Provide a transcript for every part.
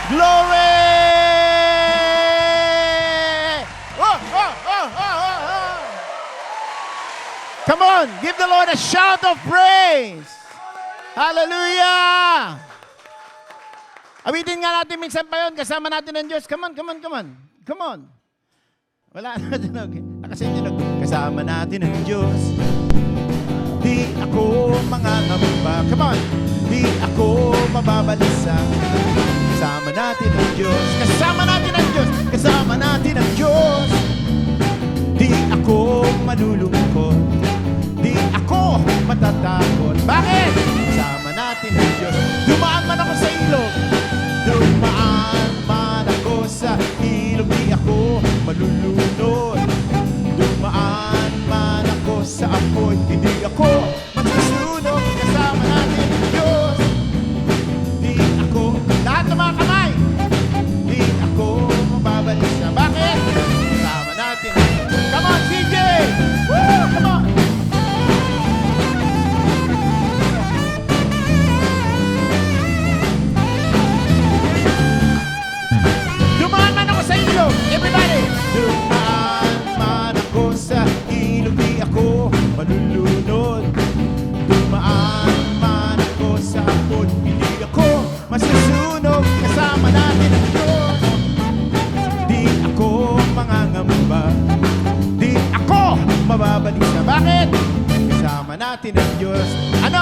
Glory! Oh, oh, oh, oh, oh, oh. Come on, give the Lord a shout of praise. Hallelujah! Awitin nga natin minsan pa yun, kasama natin ang Diyos. Come on, come on, come on. Come on. Wala na tunog. Kasi tunog. Kasama natin ang Diyos. Di ako mangangamba. Come on. Di ako mababalisa. Kasama natin ang Diyos. Kasama natin ang Diyos. Kasama natin ang Diyos. Di ako malulungkot. Di ako matatakot. Bakit? Kasama natin ang Diyos. Dumaan man ako sa ilog. Dumaan man ako sa ilog. Di ako malulunod. Dumaan man ako sa apoy. Hindi ako magsusunog. Kasama natin ang Diyos. Di ako, lahat ng mga kamay. Di ako mababalisa. Bakit? Kasama natin. Come on, CJ! Woo! Come on! Dumaan man ako sa ilog. Everybody! Dumaan man ako sa ilog. Di ako malulunod. Dumaan man ako sa apoy. Hindi ako masusunog. Kasama natin ang Diyos. Di ako mangangamba. Di ako mababalisa. Bakit? Kasama natin ang Diyos. Ano?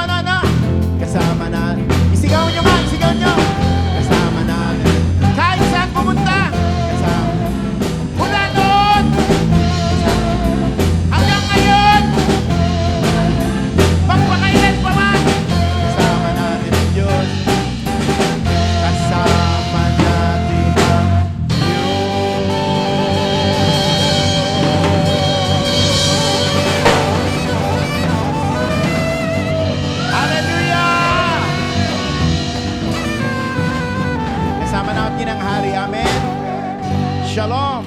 Kasama natin. Isigaw nyo nga, isigaw nyo. Kasama natin. Kahit saan pumunta. Kasama. Mula noon. Hanggang ngayon. Pagpakailan pa man. Kasama natin ang Diyos. Kasama natin ang Hallelujah! Kasama natin ang Hari. Amen. Shalom,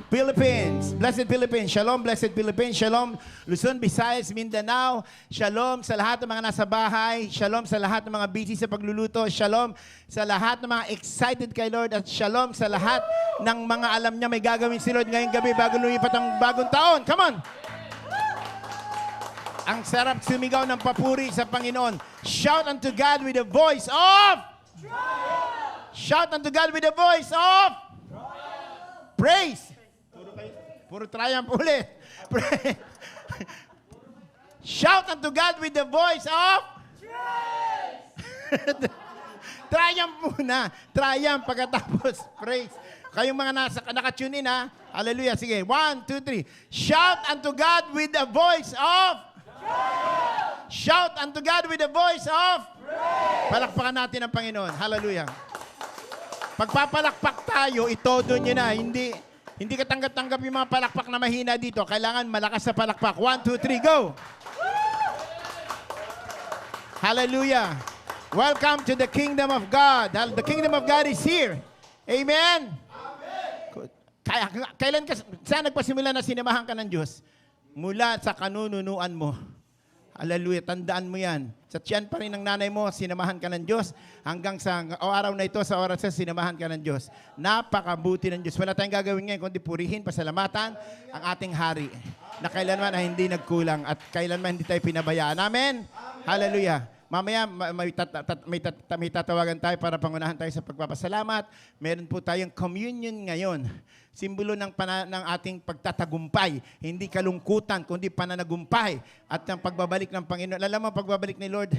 Philippines. Blessed Philippines. Shalom, blessed Philippines. Shalom, Luzon, Visayas, Mindanao. Shalom sa lahat ng mga nasa bahay. Shalom sa lahat ng mga busy sa pagluluto. Shalom sa lahat ng mga excited kay Lord. At shalom sa lahat ng mga alam niya may gagawin si Lord ngayong gabi bago lumipat ang bagong taon. Come on! Ang sarap sumigaw ng papuri sa Panginoon. Shout unto God with the voice of triumph. Shout unto God with the voice of triumph. Praise. Puro triumph ulit. Shout unto God with the voice of triumph. Triumph muna. Triumph pagkatapos praise. Kayong mga naka-tune in ha. Hallelujah. Sige. 1, 2, 3. Shout unto God with the voice of shout unto God with the voice of praise. Palakpakan natin ang Panginoon. Hallelujah. Pagpapalakpak tayo, itodo nyo na. Hindi ka tanggap-tanggap yung mga palakpak na mahina dito. Kailangan malakas sa palakpak. 1, 2, 3, go! Hallelujah. Welcome to the kingdom of God. The kingdom of God is here. Amen? Kailan ka, saan nagpasimula na sinamahan ka ng Diyos? Mula sa kanununuan mo. Hallelujah. Tandaan mo yan. Sa tiyan pa rin ng nanay mo, sinamahan ka ng Diyos. Hanggang sa araw na ito, sa oras na sinamahan ka ng Diyos. Napakabuti ng Diyos. Wala tayong gagawin ngayon, kundi purihin, pasalamatan ang ating hari. Na kailanman ay hindi nagkulang at kailanman hindi tayo pinabayaan. Amen? Hallelujah. Mamaya may tatawagan tayo para pangunahan tayo sa pagpapasalamat. Meron po tayong communion ngayon. Simbolo ng ating pagtatagumpay. Hindi kalungkutan, kundi pananagumpay. At ang pagbabalik ng Panginoon. Alam mo, pagbabalik ni Lord,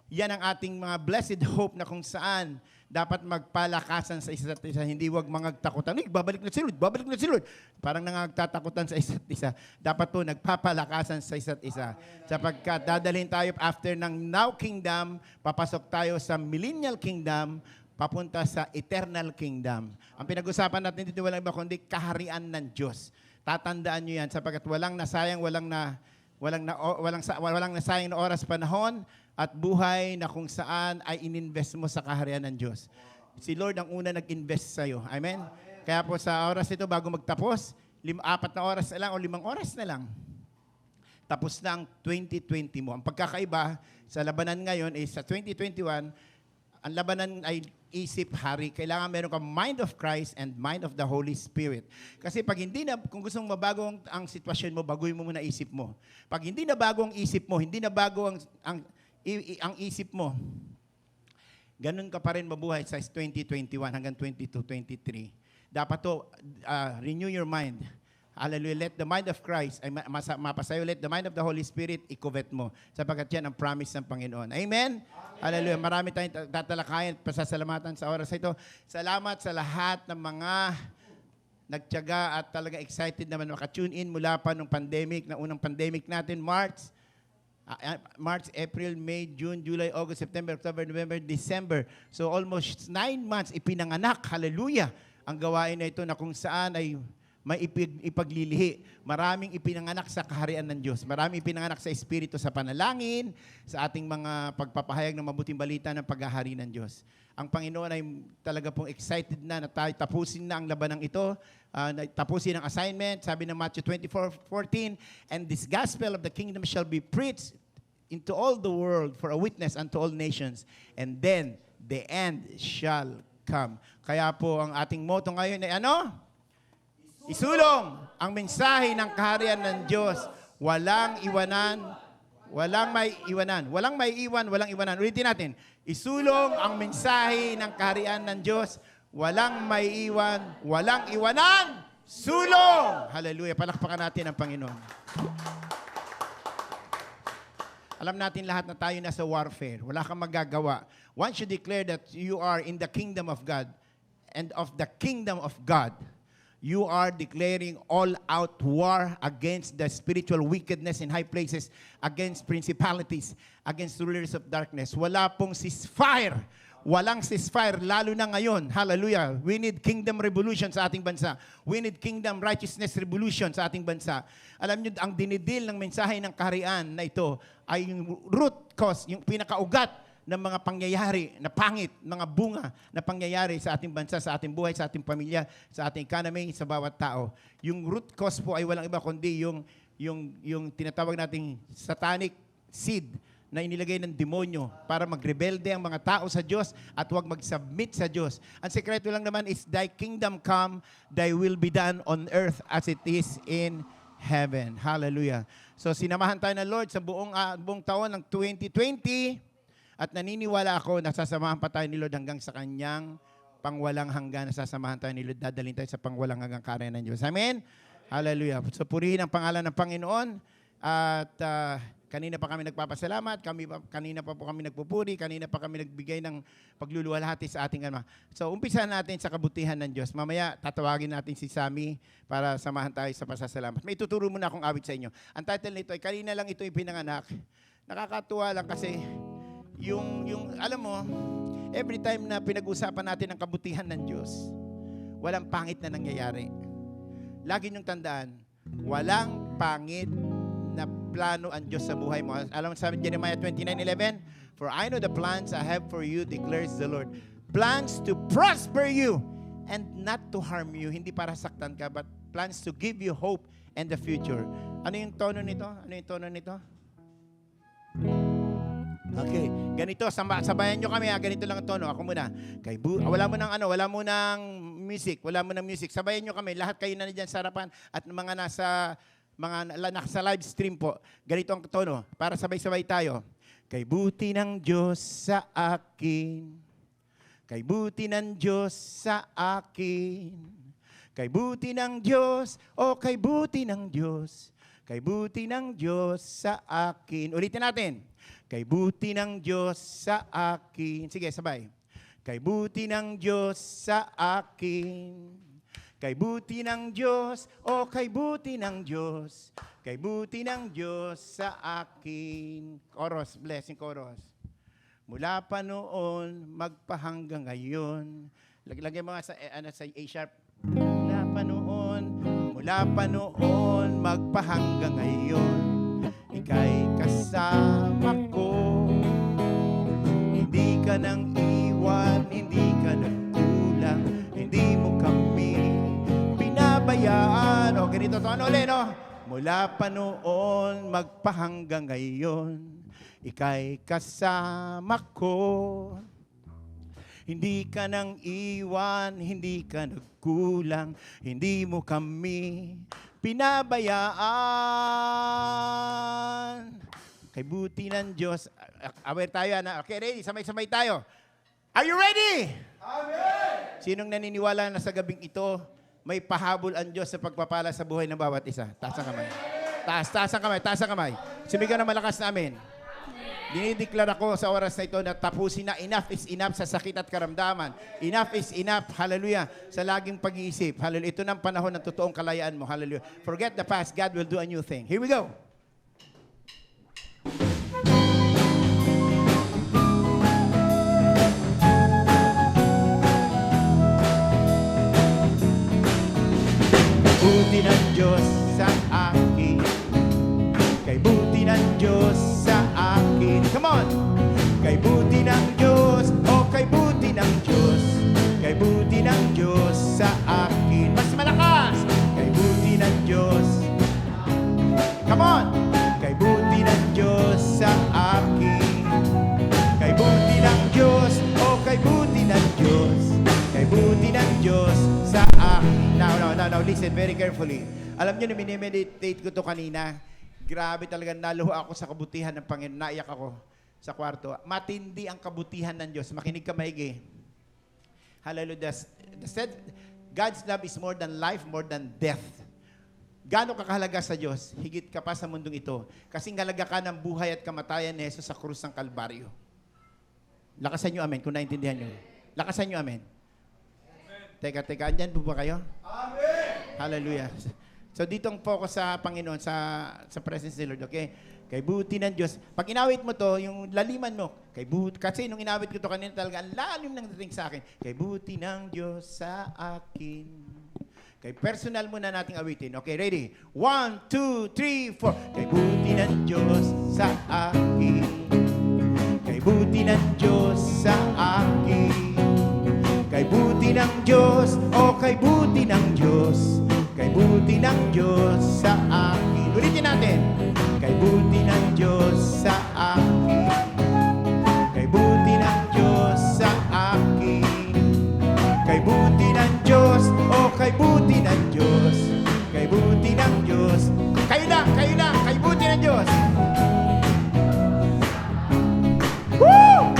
yan ang ating mga blessed hope na kung saan dapat magpalakasan sa isa't isa. Hindi wag mangagtakutan. Babalik na si Lord, babalik na si Lord. Parang nangagtatakutan sa isa't isa. Dapat po nagpapalakasan sa isa't isa. Sapagkat dadalhin tayo after ng Now Kingdom, papasok tayo sa Millennial Kingdom, papunta sa Eternal Kingdom. Ang pinag-usapan natin dito walang iba kundi kaharian ng Diyos. Tatandaan nyo yan sapagkat walang nasayang, walang nasayang na oras, panahon at buhay na kung saan ay ininvest mo sa kaharian ng Diyos. Si Lord ang una nag-invest sa'yo. Amen? Kaya po sa oras ito bago magtapos, 4 na oras na lang o 5 oras na lang. Tapos na ang 2020 mo. Ang pagkakaiba sa labanan ngayon is sa 2021, ang labanan ay isip hari. Kailangan meron kang mind of Christ and mind of the Holy Spirit. Kasi pag hindi na, kung gusto mong mabago ang sitwasyon mo, baguhin mo muna isip mo. Pag hindi na bago ang isip mo, hindi na bago ang isip mo, ganun ka pa rin mabuhay sa 2021 hanggang 22, 23. Dapat to, renew your mind. Hallelujah. Let the mind of Christ, ay mapasayo, let the mind of the Holy Spirit, ikovet mo. Sapagkat yan ang promise ng Panginoon. Amen? Hallelujah. Marami tayong tatalakayan, pasasalamatan sa oras ito. Salamat sa lahat ng mga nagtiyaga at talaga excited naman maka-tune in mula pa nung pandemic, na unang pandemic natin, March, April, May, June, July, August, September, October, November, December. So almost 9 months ipinanganak. Hallelujah. Ang gawain na ito na kung saan ay may ipaglilihi. Maraming ipinanganak sa kaharian ng Diyos. Maraming ipinanganak sa Espiritu sa panalangin, sa ating mga pagpapahayag ng mabuting balita ng paghahari ng Diyos. Ang Panginoon ay talaga pong excited na tayo tapusin na ang labanang ito, tapusin ang assignment. Sabi ng Matthew 24:14, "And this gospel of the kingdom shall be preached into all the world for a witness unto all nations, and then the end shall come." Kaya po ang ating motto ngayon ay ano? Isulong ang mensahe ng kaharian ng Diyos. Walang iwanan, walang may iwanan. Walang may iwan, walang iwanan. Ulitin natin. Isulong ang mensahe ng kaharian ng Diyos. Walang may iwan, walang iwanan. Sulong! Hallelujah. Palakpakan natin ang Panginoon. Alam natin lahat na tayo nasa warfare. Wala kang magagawa. Once you declare that you are in the kingdom of God and of the kingdom of God, you are declaring all-out war against the spiritual wickedness in high places, against principalities, against rulers of darkness. Wala pong ceasefire. Walang ceasefire, lalo na ngayon. Hallelujah. We need kingdom revolution sa ating bansa. We need kingdom righteousness revolution sa ating bansa. Alam niyo, ang dinidil ng mensahe ng kaharian na ito ay yung root cause, yung pinakaugat ng mga pangyayari na pangit, mga bunga na pangyayari sa ating bansa, sa ating buhay, sa ating pamilya, sa ating economy, sa bawat tao. Yung root cause po ay walang iba kundi yung tinatawag nating satanic seed na inilagay ng demonyo para magrebelde ang mga tao sa Diyos at huwag mag-submit sa Diyos. Ang sekreto lang naman is, "Thy kingdom come, thy will be done on earth as it is in heaven." Hallelujah. So sinamahan tayo ng Lord sa buong taon ng 2020. At naniniwala ako na sasamahan pa tayo ni Lord hanggang sa kanyang pangwalang hanggan. Sasamahan tayo ni Lord, dadalhin tayo sa pangwalang hanggang kaharian ng Diyos. Amen? Hallelujah. So purihin ang pangalan ng Panginoon. At kanina pa kami nagpapasalamat, kanina pa po kami nagpupuri, kanina pa kami nagbigay ng pagluluwalhati sa ating Ama. So umpisahan natin sa kabutihan ng Diyos. Mamaya tatawagin natin si Sammy para samahan tayo sa pasasalamat. May tuturo muna akong awit sa inyo. Ang title nito ay, kanina lang ito ipinanganak. Nakakatuwa lang kasi alam mo, every time na pinag-usapan natin ang kabutihan ng Diyos, walang pangit na nangyayari. Lagi niyong tandaan, walang pangit na plano ang Diyos sa buhay mo. Alam mo, sabi Jeremiah 29:11, "For I know the plans I have for you, declares the Lord. Plans to prosper you and not to harm you." Hindi para saktan ka, but plans to give you hope and the future. Ano yung tono nito? Okay, ganito, sabayan nyo kami, ganito lang ang tono. Ako muna. Wala mo nang music, Sabayan nyo kami, lahat kayo na nandiyan sa harapan at mga nasa live stream po. Ganito ang tono, para sabay-sabay tayo. Kay buti ng Diyos sa akin. Kay buti ng Diyos sa akin. Kay buti ng Diyos, kay buti ng Diyos. Kay buti ng Diyos sa akin. Ulitin natin. Kay buti ng Diyos sa akin. Sige, sabay. Kay buti ng Diyos sa akin. Kay buti ng Diyos, kay buti ng Diyos. Kay buti ng Diyos sa akin. Chorus, blessing chorus. Mula pa noon, magpahanggang ngayon. Lagay mo nga sa A sharp. Mula pa noon, magpahanggang ngayon. Ika'y kasama ko. Hindi ka nang iwan, hindi ka nagkulang, hindi mo kami pinabayaan. Ganito to, Mula pa noon, magpahanggang ngayon, ika'y kasama ko. Hindi ka nang iwan, hindi ka nagkulang, hindi mo kami pinabayaan. Kay buti ng Diyos. Aware tayo, na. Okay, ready? Samay-samay tayo. Are you ready? Amen! Sinong naniniwala na sa gabing ito, may pahabol ang Diyos sa pagpapala sa buhay ng bawat isa? Taas ang kamay. Taas ang kamay, taas ang kamay. Sumigaw na malakas na amen. Dinideklara ko sa oras na ito na tapusin na enough is enough sa sakit at karamdaman. Enough is enough, hallelujah, sa laging pag-iisip. Hallelujah. Ito na ang panahon ng totoong kalayaan mo. Hallelujah. Forget the past, God will do a new thing. Here we go. Buti ng Diyos sa akin. Kay buti ng Diyos sa akin. Come on! Kay buti ng Diyos, kay buti ng Diyos. Kay buti ng Diyos sa akin. Mas malakas! Kay buti ng Diyos. Come on! Kay buti ng Diyos sa akin. Kay buti ng Diyos, kay buti ng Diyos. Kay buti ng Diyos sa akin. Now, listen very carefully. Alam niyo na minimeditate ko to kanina. Grabe talaga, naluha ako sa kabutihan ng Panginoon. Naiyak ako sa kwarto. Matindi ang kabutihan ng Diyos. Makinig ka maigi. Hallelujah. God's love is more than life, more than death. Gaano ka kahalaga sa Diyos? Higit ka pa sa mundong ito. Kasing halaga ka ng buhay at kamatayan ni Jesus sa krus ng Kalbaryo. Lakasan niyo amen kung naintindihan niyo. Lakasan niyo amen. Teka, andyan po ba kayo? Amen! Hallelujah. So, dito ang focus sa Panginoon, sa presence ni Lord, okay? Kay buti ng Diyos. Pag inawit mo to, yung laliman mo, kasi nung inawit ko to kanina talaga, ang lalim ng dating sa akin. Kay buti ng Diyos sa akin. Kay personal muna nating awitin. Okay, ready? 1, 2, 3, 4. Kay buti ng Diyos sa akin. Kay buti ng Diyos sa akin. Kay buti ng Diyos, kay buti ng Diyos. Kay buti ng Diyos sa akin. Ulitin natin. Kay buti ng Diyos sa akin. Kay buti ng Diyos sa akin. Kay buti ng Diyos, kay buti ng Diyos. Kay buti ng Diyos. Kayo lang, kay buti ng Diyos. Woo!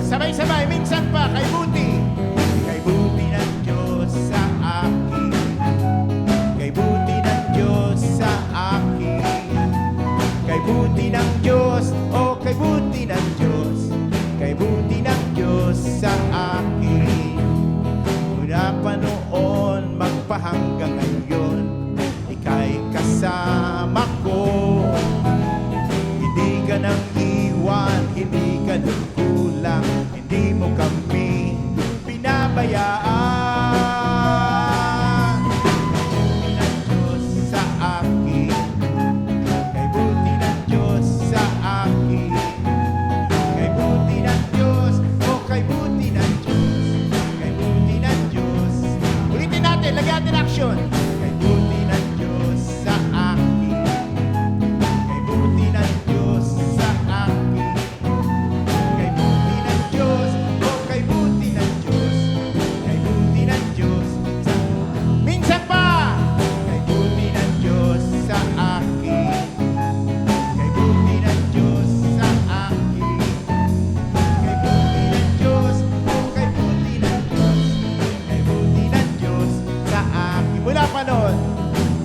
Sabay-sabay, minsan pa, kay buti. Kay buti ng Diyos sa akin. Kay buti ng Diyos sa akin. Kay buti ng Diyos, kay buti ng Diyos. Kay buti ng Diyos sa akin. Mula pa noon, magpahanggang ngayon, ika'y kasama ko. Hindi ka nang iwan, hindi ka nagkulang, hindi mo kami pinabayaan. Kay buti ng Diyos sa akin. Kay buti ng Diyos sa akin. Kay buti ng Diyos, kay buti ng Diyos. Kay buti ng Diyos. Ulitin natin, lagyan natin action. Kay buti ng Diyos sa akin. Kay buti ng Diyos sa akin. Kay buti ng Diyos, kay buti ng Diyos. Kay buti ng Diyos sa minsan pa. Kay buti ng Diyos sa akin. Kay buti ng Diyos sa akin. Kay buti ng Diyos, kay buti ng Diyos. Kay buti ng Diyos sa akin.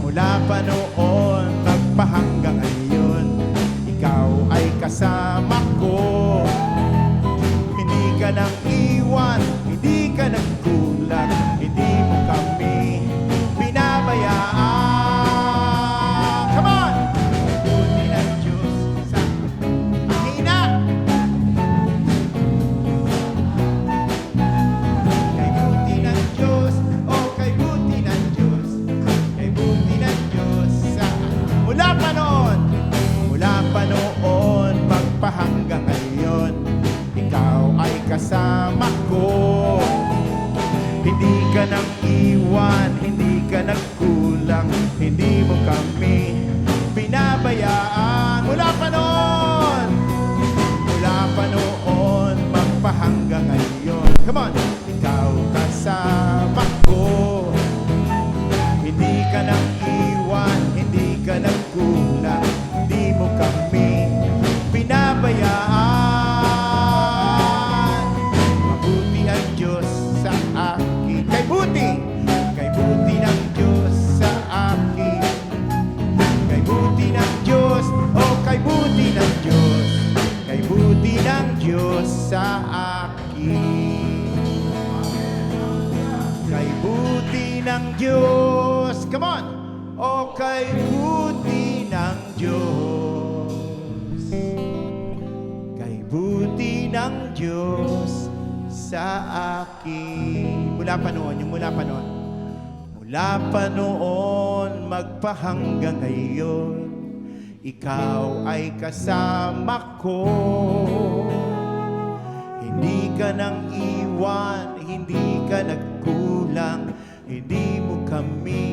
Mula pa noon, magpahanggang ngayon, ikaw ay kasama ko. Hindi ka nang iwan, hindi ka nagkulang, hindi mo kami pinabayaan. Come on! Kay buti ng Diyos sa hina. Kay buti ng Diyos, kay buti ng Diyos. Kay buti ng Diyos sa mula pa noon, magpahanggang ngayon, ikaw ay kasama ko. Hindi ka nang iwan, hindi ka nagkulang, hindi mo kami pinabayaan. Mula pa noon, magpahanggang ngayon. Come on! Ikaw kasama ko, hindi ka nang iwan, hindi ka nagkulang, hindi mo kami pinabayaan. Mabuti ang Diyos sa akin. Kay buti ng Diyos sa akin. Kay buti ng Diyos, oh kay buti ng Diyos. Kay buti ng Diyos sa akin. Kay buti ng Diyos. Come on! Oh, kay buti ng Diyos. Kay buti ng Diyos sa akin. Mula pa noon. Mula pa noon, magpahanggang ngayon, ikaw ay kasama ko. Hindi ka nang iwan, hindi ka nagkulang, hindi mo kami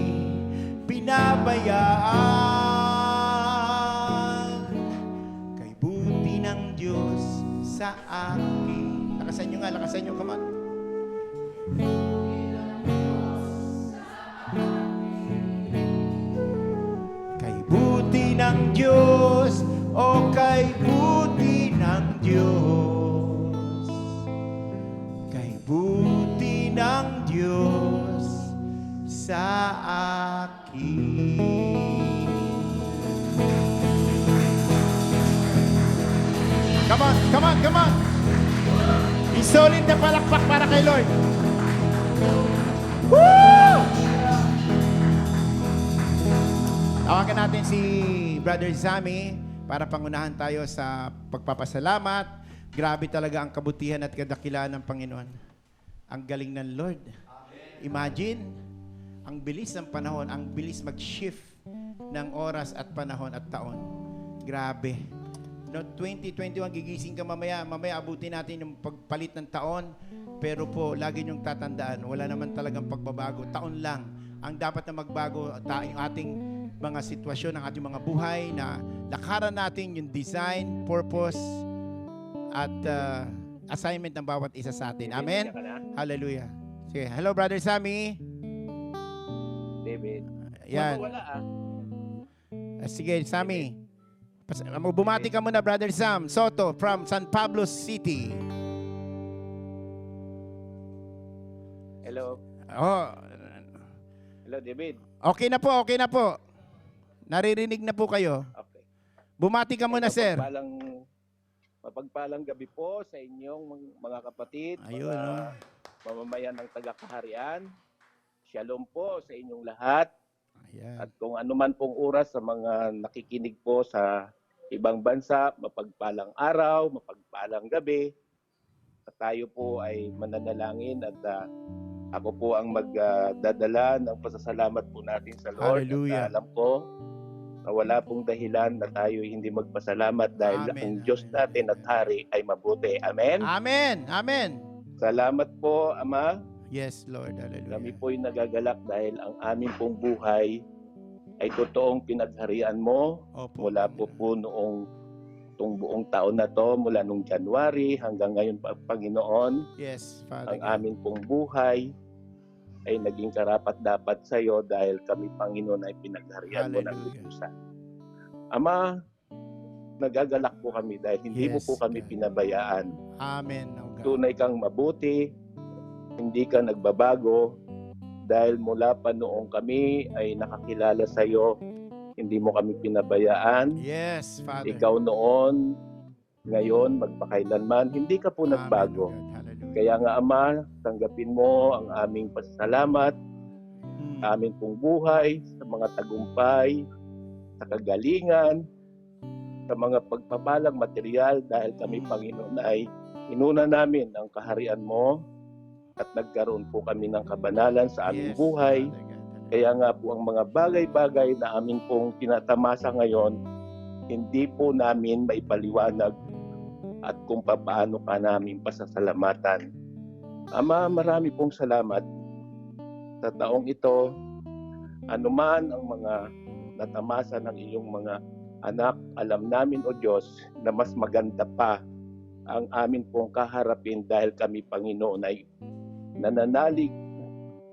pinabayaan. Kay buti ng Diyos sa akin. Lakasan nyo, come on. Kay buti ng Diyos, o kay buti ng Diyos. Kay buti ng Diyos sa akin. Come on! Isolid na palakpak para kay Lord. Woo! Tawagan natin si Brother Sammy para pangunahan tayo sa pagpapasalamat. Grabe talaga ang kabutihan at kadakilaan ng Panginoon. Ang galing ng Lord. Imagine, ang bilis ng panahon, ang bilis mag-shift ng oras at panahon at taon. Grabe. No, 2021, gigising ka mamaya abutin natin yung pagpalit ng taon. Pero po, lagi niyong tatandaan, wala naman talagang pagbabago. Taon lang ang dapat na magbago yung ating mga sitwasyon, ang ating mga buhay, na lakaran natin yung design, purpose, at assignment ng bawat isa sa atin. Amen? Hallelujah. Sige, hello Brother Sammy. David. Yan. Wala Sige, Sammy. Bumati ka muna, Brother Sam Soto from San Pablo City. Hello. Oh. Hello, David. Okay na po. Naririnig na po kayo. Okay. Bumati ka muna, sir. Mapagpalang gabi po sa inyong mga kapatid, Ayun, mga mamamayan ng taga-kaharian. Shalom po sa inyong lahat. Ayan. At kung ano man pong oras sa mga nakikinig po sa ibang bansa, mapagpalang araw, mapagpalang gabi. At tayo po ay mananalangin at ako po ang magdadala ng pasasalamat po natin sa Lord. Hallelujah. At alam ko na wala pong dahilan na tayo hindi magpasalamat dahil Amen. ang Diyos natin at Hari ay mabuti. Amen? Amen. Salamat po, Ama. Yes, Lord. Hallelujah. Kami po'y nagagalak dahil ang aming pong buhay ay totoong pinagharian mo. Opo, Mula po noong itong buong taon na to, mula nung January hanggang ngayon, Panginoon. Yes, Father Ang God. aming pong buhay ay naging karapat-dapat sa iyo dahil kami, Panginoon, ay pinagharian mo ng Hallelujah. lubusan. Ama, nagagalak po kami dahil hindi mo Yes, po kami God. pinabayaan. Amen, oh God. Tunay kang mabuti, hindi ka nagbabago, dahil mula pa noong kami ay nakakilala sa iyo, hindi mo kami pinabayaan. Yes, Father. Ikaw noon, ngayon, magpakailanman, hindi ka po Amen, nagbago. oh God. Hallelujah. Kaya nga, Ama, tanggapin mo ang aming pasasalamat, aming pong buhay, sa mga tagumpay, sa kagalingan, sa mga pagpapalang material, dahil kami, Panginoon, ay inuna namin ang kaharian mo at nagkaroon po kami ng kabanalan sa aming Yes, buhay. Father God. Kaya nga po ang mga bagay-bagay na aming pong tinatamasa ngayon, hindi po namin maipaliwanag at kung paano ka namin pasasalamatan. Ama, marami pong salamat sa taong ito. Anuman ang mga natamasa ng iyong mga anak. Alam namin, O Diyos, na mas maganda pa ang amin pong kaharapin dahil kami, Panginoon, ay nananalig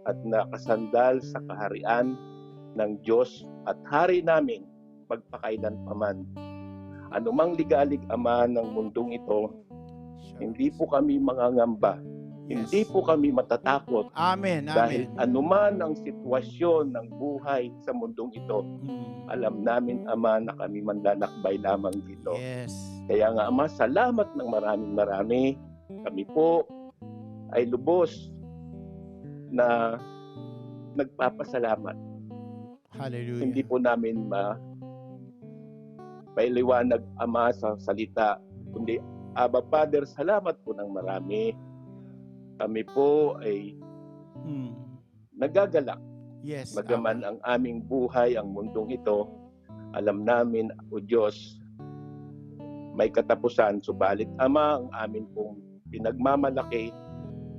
at nakasandal sa kaharian ng Diyos at Hari namin magpakailanpaman. Anumang ligalig, Ama, ng mundong ito, hindi po kami mangangamba. Yes. Hindi po kami matatakot Amen. dahil Amen. anuman ang sitwasyon ng buhay sa mundong ito, alam namin, Ama, na kami manlalakbay lamang dito. Yes. Kaya nga, Ama, salamat ng marami. Kami po ay lubos na nagpapasalamat. Hallelujah. Hindi po namin mailiwanag, Ama, sa salita, kundi, Aba, Father, salamat po ng marami. Kami po ay nagagalak. Yes. Bagaman ang aming buhay, ang mundong ito, alam namin, O Diyos, may katapusan. Subalit, Ama, ang amin pong pinagmamalaki,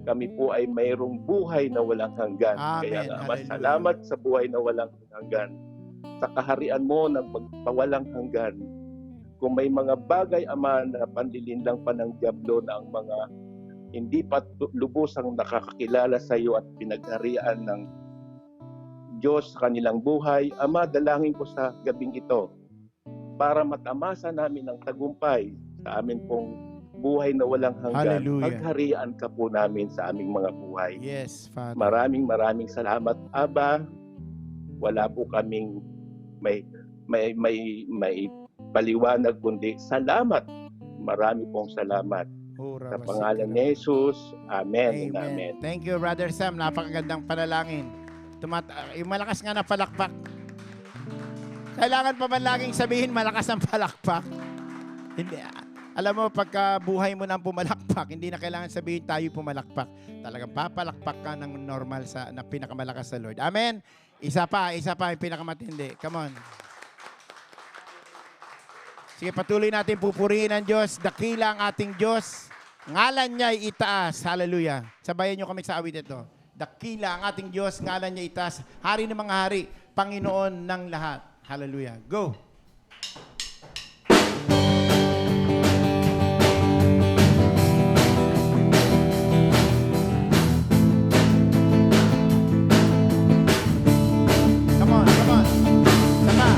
kami po ay mayroong buhay na walang hanggan. Amen. Kaya nga, Ama, Hallelujah. salamat sa buhay na walang hanggan. Sa kaharian mo na magpawalang hanggan. Kung may mga bagay, Ama, na panlilinlang pa ng dyablo na ang mga hindi pa lubusang nakakakilala sa iyo at pinagharian ng Diyos sa kanilang buhay, Ama, dalangin ko sa gabing ito para matamasa namin ang tagumpay sa amin pong buhay na walang hanggan. Hallelujah. Pagharian ka po namin sa aming mga buhay. Yes, Father. Maraming salamat, Aba. Wala po kaming may paliwanag kundi salamat. Marami pong salamat. Sa pangalan ni Jesus. Amen. Amen. Thank you, Brother Sam. Napakagandang panalangin. Yung malakas nga na palakpak. Kailangan pa man laging sabihin malakas ang palakpak. Hindi, alam mo, pagka buhay mo nang pumalakpak, hindi na kailangan sabihin tayo pumalakpak. Talagang papalakpak ka ng normal na pinakamalakas sa Lord. Amen? Isa pa, yung pinakamatindi. Come on. Sige, patuloy natin pupurihin ang Diyos. Dakila ang ating Diyos. Ngalan niya'y itaas. Hallelujah. Sabayan niyo kami sa awit ito. Dakila ang ating Diyos. Ngalan niya itaas. Hari ng mga hari. Panginoon ng lahat. Hallelujah. Go. Come on, come on. Sama.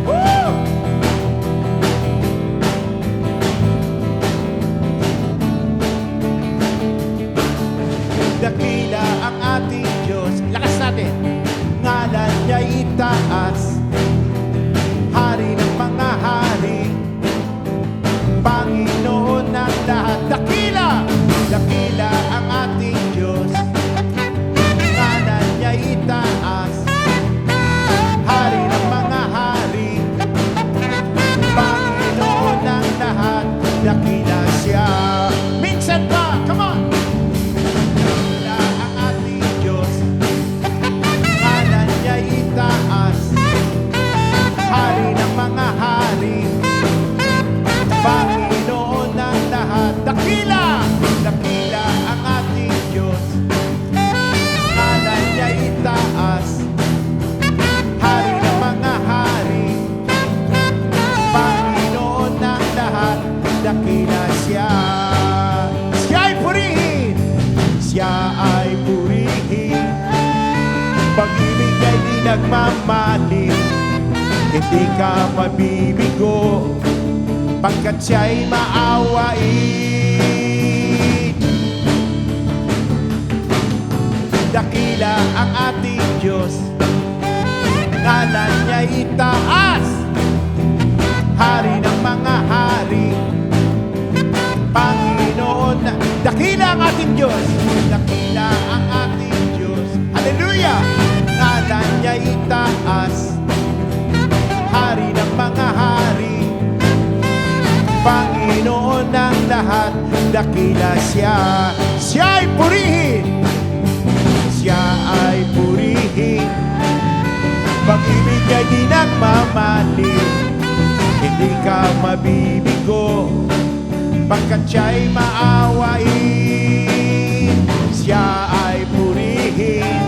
Woo! Dakila ang ating Diyos. Lakas natin. Ngalan niya'y itaas. Hari ng mga hari. Panginoon ng lahat. Dakila! Dakila ang ating Diyos. Ngalan niya'y itaas. Hari ng mga hari. Panginoon ng lahat. Dakila siya. Minsan pa, come on! Dakila ang ating Diyos. Ngalan niya'y itaas. Hari ng mga hari. Panginoon ng lahat. Dakila! Dakila ang ating Diyos. Ngalan niya'y itaas. Hari ng mga hari. Panginoon ng lahat. Dakila siya. Siya'y purihin. Siya ay purihin. Pag-ibig ay di nagmamali. Hindi ka mabibigo. Pagkat siya'y maawain. Dakila ang ating Diyos. Ngalan niya'y itaas. Hari ng mga hari. Panginoon na. Dakila ang ating Diyos. Dakila ang ating Diyos. Hallelujah! Ngalan niya'y itaas. Hari ng mga hari. Panginoon ng lahat. Dakila siya. Siya'y purihin. Siya ay purihin. Pag-ibig ay di nagmamali. Hindi ka mabibigo. Pagkat siya'y maawain. Siya ay purihin.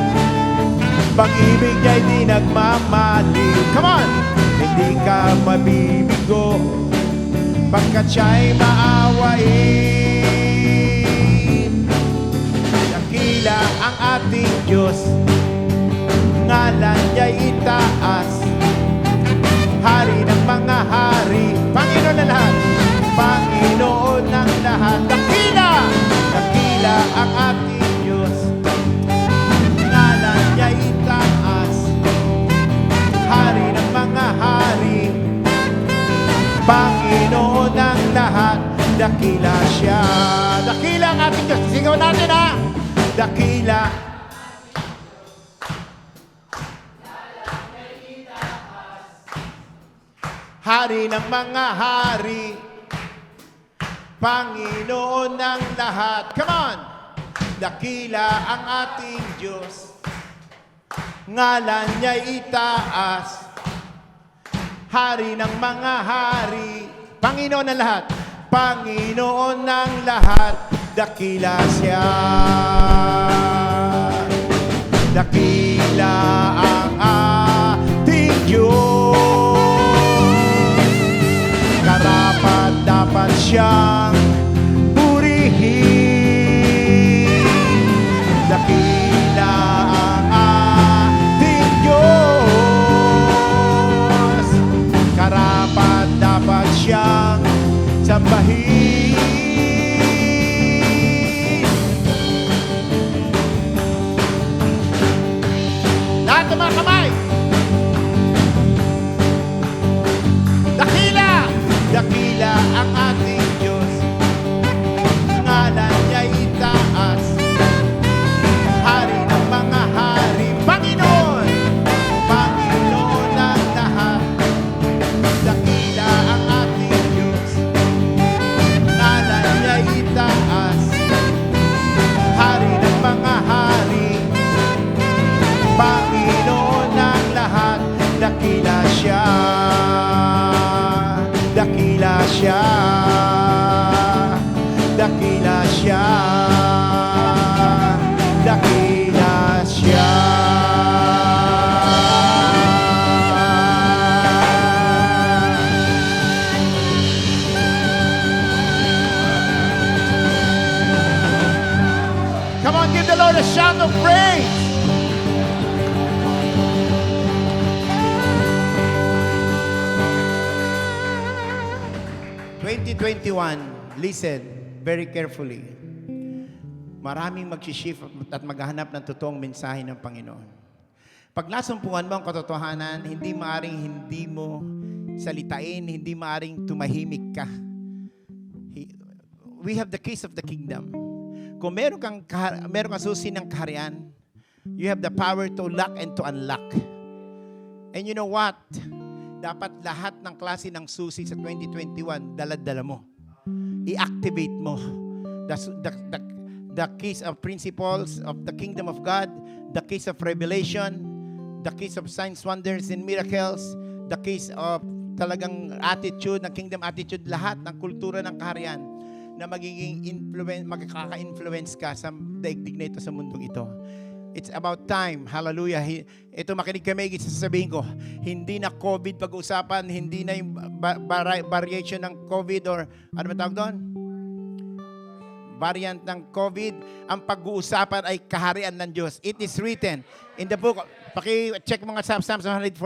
Pag-ibig niya'y di nagmamali. Come on! Hindi ka mabibigo pagkat siya'y maawain. Dakila ang ating Diyos, ngalan niya'y itaas. Hari ng mga hari, Panginoon na lahat, Panginoon ng lahat. Dakila! Dakila ang ating Diyos, ngalan niya'y itaas. Hari ng mga hari, Panginoon ng lahat. Dakila siya. Dakila ang ating Diyos. Sigaw natin ha. Dakila. Hari ng mga hari, Panginoon ng lahat. Come on! Dakila ang ating Diyos, ngalan niya'y itaas. Hari ng mga hari, Panginoon ng lahat. Panginoon ng lahat, dakila siya. Dakila ang ating Diyos, karapat dapat siyang purihin. Dakila ang ating Diyos, karapat dapat siyang sambahin. Lahat ng mga kamay. Dakila! Dakila ang ating Diyos, ngalan niya'y itaas. Hari ng mga hari, Panginoon, Panginoon ng lahat. Dakila ang ating Diyos, ngalan niya'y itaas. Hari ng mga hari, Panginoon ng lahat. Dakila siya. Dakila siya. Dakila siya. Dakila siya. Come on, give the Lord a shout of praise. Listen very carefully. Maraming mag-shift at maghahanap ng totoong mensahe ng Panginoon. Pag nasumpungan mo ang katotohanan, hindi maaring hindi mo salitain, hindi maaring tumahimik ka. We have the keys of the kingdom. Kung meron kang susi ng kaharian, you have the power to lock and to unlock. And you know what? Dapat lahat ng klase ng susi sa 2021, dala-dala mo. I-activate mo. The keys of principles of the kingdom of God, the keys of revelation, the keys of signs, wonders, and miracles, the keys of talagang attitude, ng kingdom attitude, lahat ng kultura ng kaharian na magiging magkaka-influence ka sa daigdig na ito, sa mundong ito. It's about time. Hallelujah. Ito, makinig kami, sasabihin ko, hindi na COVID pag-usapan, hindi na yung variation ng COVID or ano ba tawag doon? Variant ng COVID. Ang pag-uusapan ay kaharian ng Diyos. It is written in the book. Paki-check mga Psalms 145.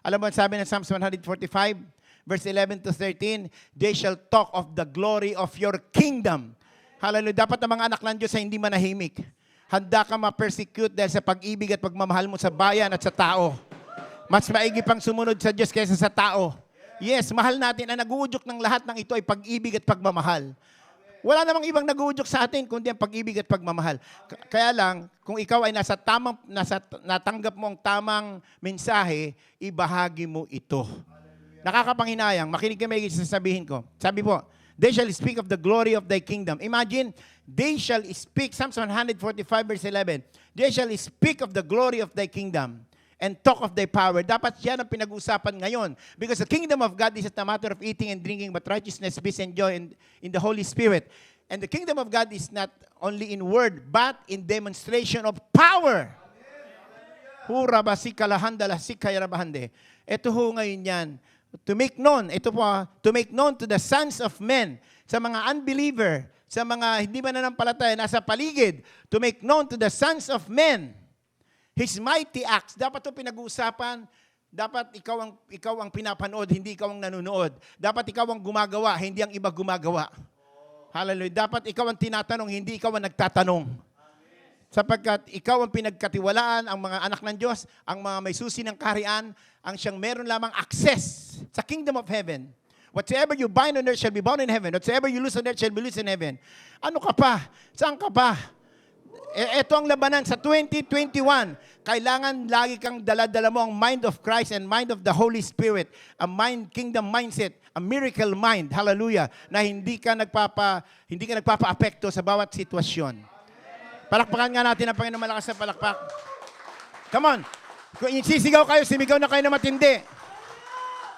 Alam mo ang sabi ng Psalms 145? Verse 11 to 13, they shall talk of the glory of your kingdom. Hallelujah. Dapat ang mga anak ng Diyos ay hindi manahimik. Handa ka ma-persecute dahil sa pag-ibig at pagmamahal mo sa bayan at sa tao. Mas maigi pang sumunod sa Diyos kaysa sa tao. Yes, mahal natin. Ang nag-uudyok ng lahat ng ito ay pag-ibig at pagmamahal. Wala namang ibang nag-uudyok sa atin kundi ang pag-ibig at pagmamahal. Kaya lang, kung ikaw ay natanggap mo ang tamang mensahe, ibahagi mo ito. Nakakapanghinayang. Makinig kayo, sasabihin ko. Sabi po, they shall speak of the glory of thy kingdom. Imagine, they shall speak, Psalms 145 verse 11, they shall speak of the glory of thy kingdom and talk of thy power. Dapat yan ang pinag-uusapan ngayon. Because the kingdom of God is not a matter of eating and drinking, but righteousness, peace, and joy in the Holy Spirit. And the kingdom of God is not only in word, but in demonstration of power. Hura ba si kalahandala si kayarabahande. Ito ho ngayon yan. To make known, ito po, to make known to the sons of men, sa mga unbeliever, sa mga hindi mananampalataya, nasa paligid, to make known to the sons of men, His mighty acts. Dapat ito pinag-uusapan, dapat ikaw ang pinapanood, hindi ikaw ang nanonood. Dapat ikaw ang gumagawa, hindi ang iba gumagawa. Hallelujah. Dapat ikaw ang tinatanong, hindi ikaw ang nagtatanong. Sapagkat ikaw ang pinagkatiwalaan, ang mga anak ng Diyos, ang mga may susi ng kaharian, ang siyang meron lamang access sa kingdom of heaven. Whatsoever you bind on earth shall be bound in heaven. Whatsoever you loose on earth shall be loose in heaven. Ano ka pa? Saan ka pa? Ito ang labanan sa 2021. Kailangan lagi kang dala-dala mo ang mind of Christ and mind of the Holy Spirit. A mind, kingdom mindset, a miracle mind. Hallelujah. Na hindi ka nagpapa-apekto sa bawat sitwasyon. Palakpakan nga natin ang Panginoon, malakas na palakpak. Come on. Kung sisigaw kayo, simigaw na kayo na matindi.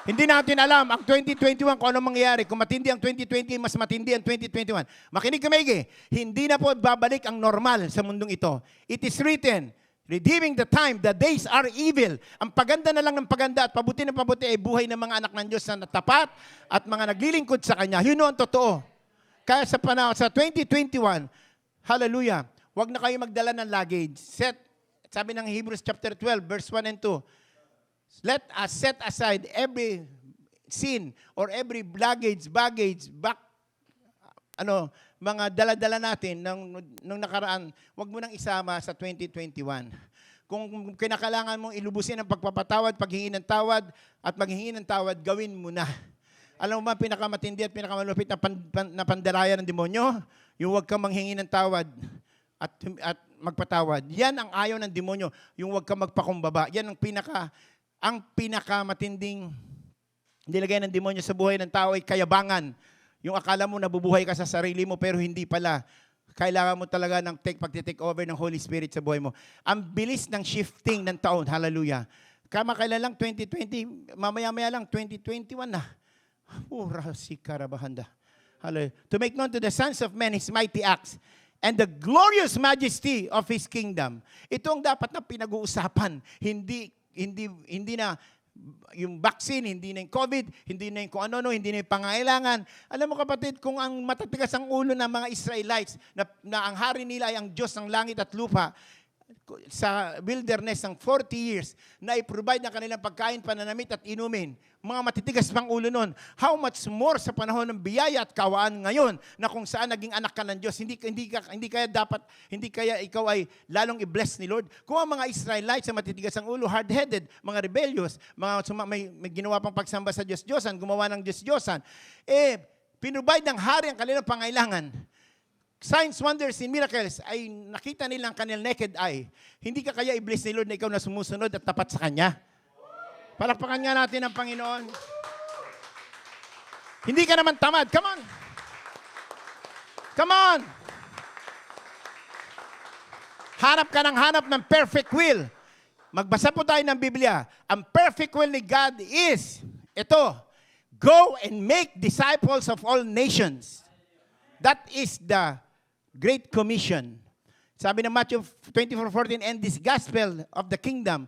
Hindi natin alam ang 2021 kung ano mangyayari. Kung matindi ang 2020, mas matindi ang 2021. Makinig ka maigi. Hindi na po babalik ang normal sa mundong ito. It is written, redeeming the time, the days are evil. Ang paganda na lang ng paganda at pabuti ng pabuti ay buhay ng mga anak ng Diyos na tapat at mga naglilingkod sa Kanya. Yun ang totoo. Kaya sa 2021, hallelujah, huwag na kayo magdala ng luggage. Sabi ng Hebrews chapter 12, verse 1 and 2, let us set aside every sin or every baggage, mga dala-dala natin nung nakaraan, huwag mo nang isama sa 2021. Kung kinakailangan mong ilubusin ang pagpapatawad, paghingi ng tawad, at maghingi ng tawad, gawin mo na. Alam mo ba, pinakamatindi at pinakamalupit na pandarayan ng demonyo? Yung huwag kang manghingi ng tawad at magpatawad. Yan ang ayaw ng demonyo, yung huwag kang magpakumbaba. Yan ang pinakamatinding nilagay ng demonyo sa buhay ng tao ay kayabangan. Yung akala mo nabubuhay ka sa sarili mo pero hindi pala. Kailangan mo talaga ng pag-take over ng Holy Spirit sa buhay mo. Ang bilis ng shifting ng taon. Hallelujah. Kamakailan lang 2020, mamaya-maya lang 2021 na. Pura si karabahanda. Hallelujah. To make known to the sons of men His mighty acts and the glorious majesty of His kingdom. Ito ang dapat na pinag-uusapan. Hindi na yung vaccine, hindi na yung COVID, hindi na yung kung ano, hindi na yung pangailangan. Alam mo kapatid, kung ang matatigas ang ulo ng mga Israelites, na ang hari nila ay ang Diyos ng langit at lupa, sa wilderness ng 40 years, na i-provide ng kanilang pagkain, pananamit at inumin, mga matitigas pang ulo nun, how much more sa panahon ng biyaya at kawaan ngayon, na kung saan naging anak ka ng Diyos, hindi kaya ikaw ay lalong i-bless ni Lord. Kung ang mga Israelites sa matitigas ang ulo, hard-headed, mga rebellious, may ginawa pang pagsamba sa Diyos-Diyosan, gumawa ng Diyos-Diyosan, pinrovide ng hari ang kanilang pangailangan. Signs, wonders, and miracles ay nakita nilang kanilang naked eye. Hindi ka kaya i-bless ni Lord na ikaw na sumusunod at tapat sa Kanya. Palakpakan nga natin ang Panginoon. Hindi ka naman tamad. Come on! Come on! Hanap ka ng perfect will. Magbasa po tayo ng Biblia. Ang perfect will ni God is, ito, go and make disciples of all nations. That is the Great Commission. Sabi ng Matthew 24:14, and this gospel of the kingdom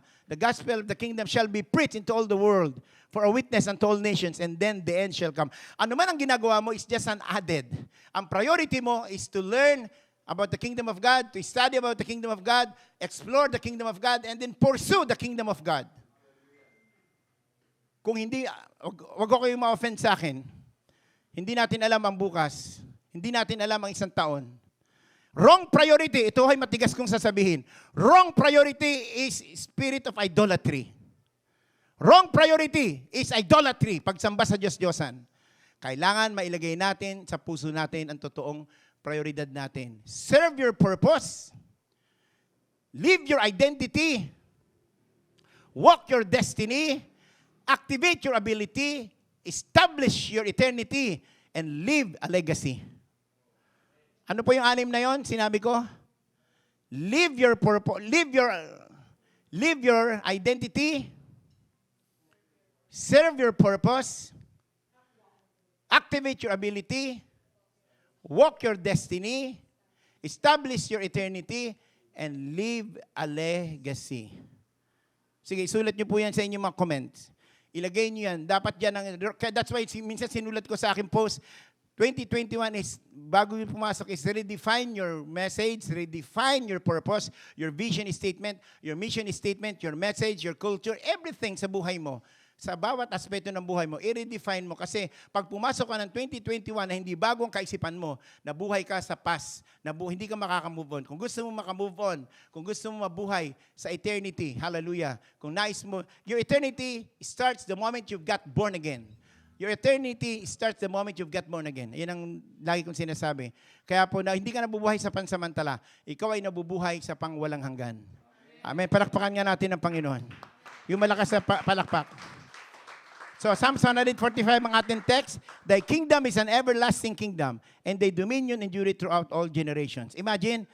shall be preached into all the world for a witness unto all nations, and then the end shall come. Ano man ang ginagawa mo is just an added. Ang priority mo is to learn about the kingdom of God, to study about the kingdom of God, explore the kingdom of God, and then pursue the kingdom of God. Kung hindi, wag ko kayong ma-offend sa akin, hindi natin alam ang bukas, hindi natin alam ang isang taon. Wrong priority. Ito ay matigas kong sasabihin. Wrong priority is spirit of idolatry. Wrong priority is idolatry, pagsamba sa Diyos-Diyosan. Kailangan mailagay natin sa puso natin ang totoong prioridad natin. Serve your purpose. Live your identity. Walk your destiny. Activate your ability. Establish your eternity. And live a legacy. Ano po yung anim na yon? Sinabi ko, live your purpose, live your identity, serve your purpose, activate your ability, walk your destiny, establish your eternity, and live a legacy. Sige, isulat nyo po yan sa inyong mga comments. Ilagay nyo yan. Dapat yan, that's why minsan sinulat ko sa aking post, 2021 is, bago yung pumasok, is redefine your message, redefine your purpose, your vision statement, your mission statement, your message, your culture, everything sa buhay mo. Sa bawat aspeto ng buhay mo, i-redefine mo. Kasi pag pumasok ka ng 2021 na hindi bagong kaisipan mo, nabuhay ka sa past, hindi ka makaka-move on. Kung gusto mo maka-move on, kung gusto mo mabuhay sa eternity, hallelujah, kung nais mo, your eternity starts the moment you've got born again. Your eternity starts the moment you've got born again. Yan ang lagi kong sinasabi. Kaya po, hindi ka nabubuhay sa pansamantala. Ikaw ay nabubuhay sa pangwalang hanggan. Amen. Palakpakan nga natin ang Panginoon. Yung malakas na palakpak. So, Psalm 145 ang ating text. Thy kingdom is an everlasting kingdom, and thy dominion endureth throughout all generations. Imagine,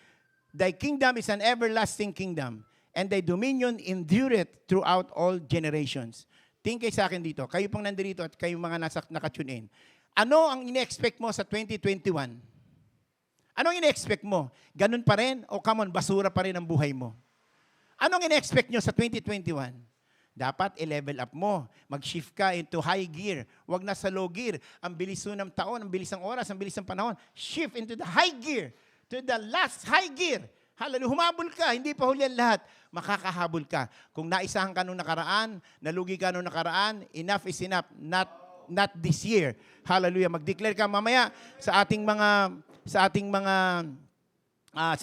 thy kingdom is an everlasting kingdom, and thy dominion endureth throughout all generations. Think kayo sa akin dito. Kayo pong nandito at kayo mga nakatune in. Ano ang ine-expect mo sa 2021? Ano ang ine-expect mo? Ganun pa rin? O come on, basura pa rin ang buhay mo? Ano ang ine-expect nyo sa 2021? Dapat i-level up mo. Mag-shift ka into high gear. Huwag na sa low gear. Ang bilis ng taon, ang bilis ng oras, ang bilis ng panahon. Shift into the high gear. To the last high gear. Hallelujah. Humabol ka. Hindi pa huli ang lahat. Makakahabol ka. Kung naisahan ka nung nakaraan, nalugi ka nung nakaraan, enough is enough. Not this year. Hallelujah. Mag-declare ka mamaya sa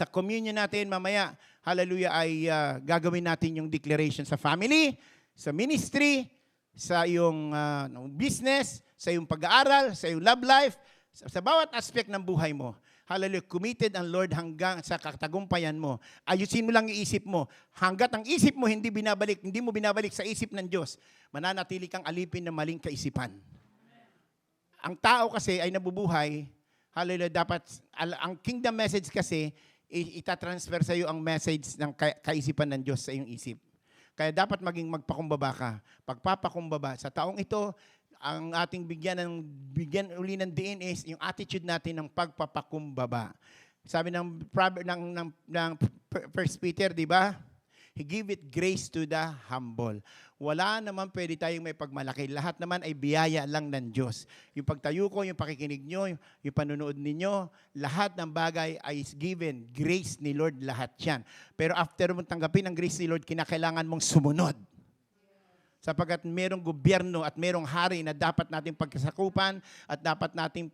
communion natin mamaya. Hallelujah, ay gagawin natin yung declaration sa family, sa ministry, sa iyong business, sa iyong pag-aaral, sa iyong love life, sa bawat aspect ng buhay mo. Hallelujah, committed ang Lord hanggang sa katagumpayan mo. Ayusin mo lang yung isip mo. Hanggat ang isip mo hindi mo binabalik sa isip ng Diyos, mananatili kang alipin ng maling kaisipan. Ang tao kasi ay nabubuhay, hallelujah, dapat, ang kingdom message kasi, itatransfer sa iyo ang message ng kaisipan ng Diyos sa iyong isip. Kaya dapat maging magpakumbaba ka. Pagpapakumbaba. Sa taong ito, ang ating bigyan uli ng diin is yung attitude natin ng pagpapakumbaba. Sabi ng First Peter, di ba? He give it grace to the humble. Wala naman pwede tayong may pagmalaki. Lahat naman ay biyaya lang ng Diyos. Yung pagtayo ko, yung pakikinig nyo, yung panunood ninyo, lahat ng bagay ay given. Grace ni Lord, lahat yan. Pero after mong tanggapin ang grace ni Lord, kinakailangan mong sumunod. Sapagkat merong gobyerno at merong hari na dapat nating pagkasakupan at dapat nating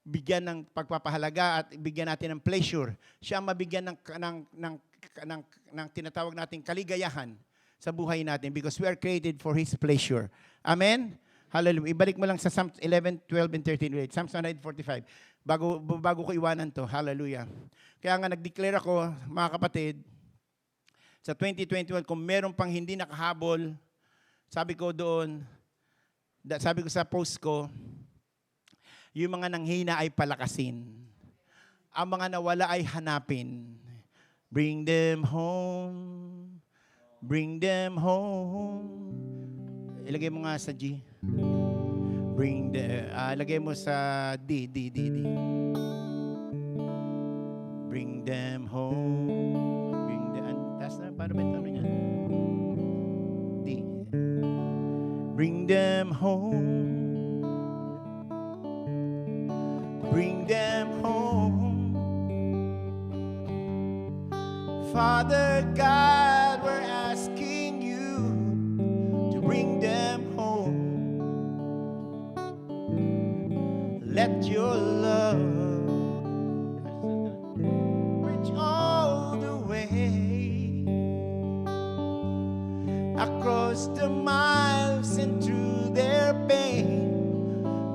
bigyan ng pagpapahalaga at bigyan natin ng pleasure. Siya ang mabigyan ng tinatawag nating kaligayahan sa buhay natin because we are created for His pleasure. Amen? Hallelujah. Ibalik mo lang sa Psalms 11, 12, and 13. Wait, Psalms 145. Bago ko iwanan to. Hallelujah. Kaya nga nag-declare ako, mga kapatid, sa 2021, kung meron pang hindi nakahabol, sabi ko sa post ko, yung mga nanghina ay palakasin. Ang mga nawala ay hanapin. Bring them home. Bring them home. Ilagay mo nga sa G. Ilagay mo sa D. Bring them home. Taas na, paano ba ito niya? D. Bring them home. Bring them home. Father God, we're asking you to bring them home. Let your love reach all the way across the miles and through their pain.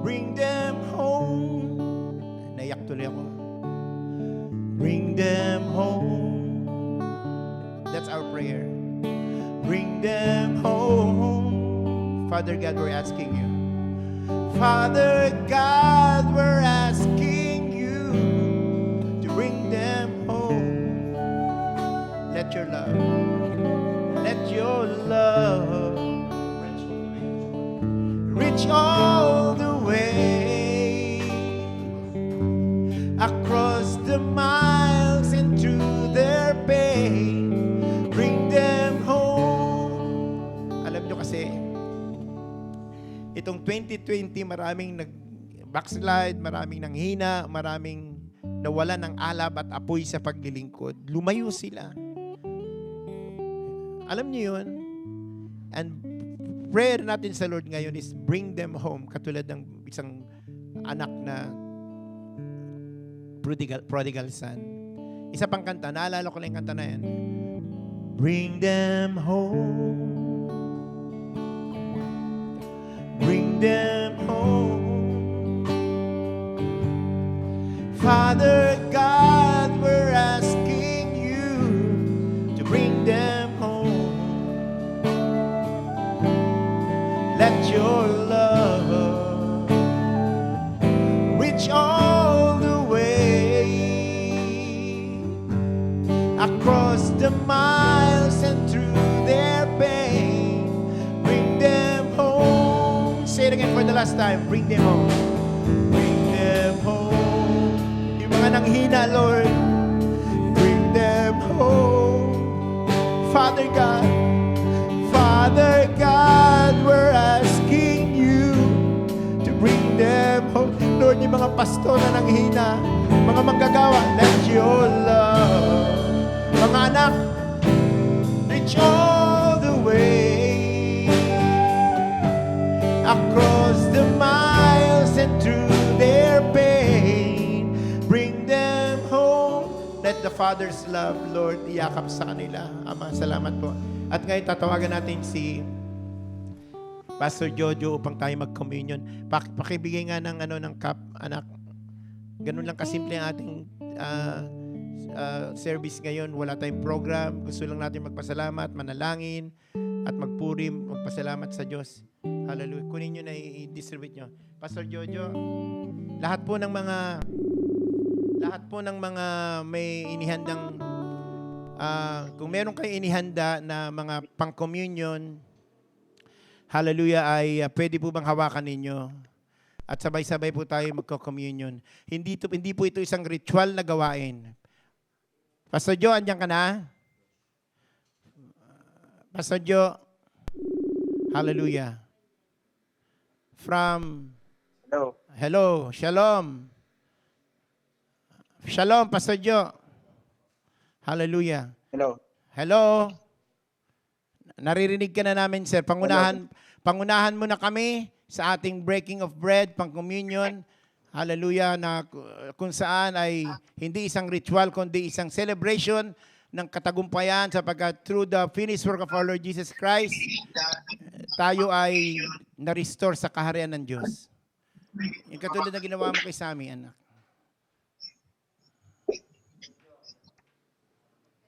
Bring them home. Naiyak tuloy ako. Bring them home. That's our prayer. Bring them home. Father God, we're asking you. Father God, we're asking you to bring them home. Let your love reach all the way across the miles and through their pain. Bring them home. Ngayong 2020, maraming nag-backslide, maraming nanghina, maraming nawalan ng alab at apoy sa paglilingkod. Lumayo sila. Alam niyo yun? And prayer natin sa Lord ngayon is bring them home. Katulad ng isang anak na prodigal son. Isa pang kanta, naalala ko lang yung kanta na yan. Bring them home. Bring them home. Father God, we're asking you to bring them home. Let your love reach all the way across the miles and through their pain. Bring them home. Say it again for the last time. Bring them home. Bring them home. Yung mga nanghina, Lord. Bring them home. Father God, we're asking you to bring them home. Lord, yung mga pastor na nanghina, mga manggagawa, let your love, mga anak, reach all the way across the miles and through their pain. Bring them home. Let the Father's love, Lord, iyakap sa kanila. Ama, salamat po. At ngayon, tatawagan natin si Pastor Jojo upang tayo mag-communion. Pakibigay nga ng, ng cup, anak. Ganun lang kasimple ang ating service ngayon. Wala tayong program. Gusto lang natin magpasalamat, manalangin, at magpurim, magpasalamat sa Diyos. Hallelujah. Kunin nyo na i-distribute nyo. Pastor Jojo, lahat po ng mga may inihandang kung meron kayo inihanda na mga pang-communion, hallelujah, ay pwede po bang hawakan ninyo? At sabay-sabay po tayo magko-communion. Hindi po ito isang ritual na gawain. Pastor Joe, andyan ka na? Pastor Joe, hallelujah. Hello, shalom. Shalom, Pastor Joe. Hallelujah. Hello. Naririnig ka na namin, sir. Pangunahan mo na kami sa ating breaking of bread, pang-communion. Hallelujah, na kung saan ay hindi isang ritual, kundi isang celebration ng katagumpayan sapagkat through the finished work of our Lord Jesus Christ, tayo ay na-restore sa kaharian ng Diyos. Yung katulad na ginawa mo kay Sammy, anak.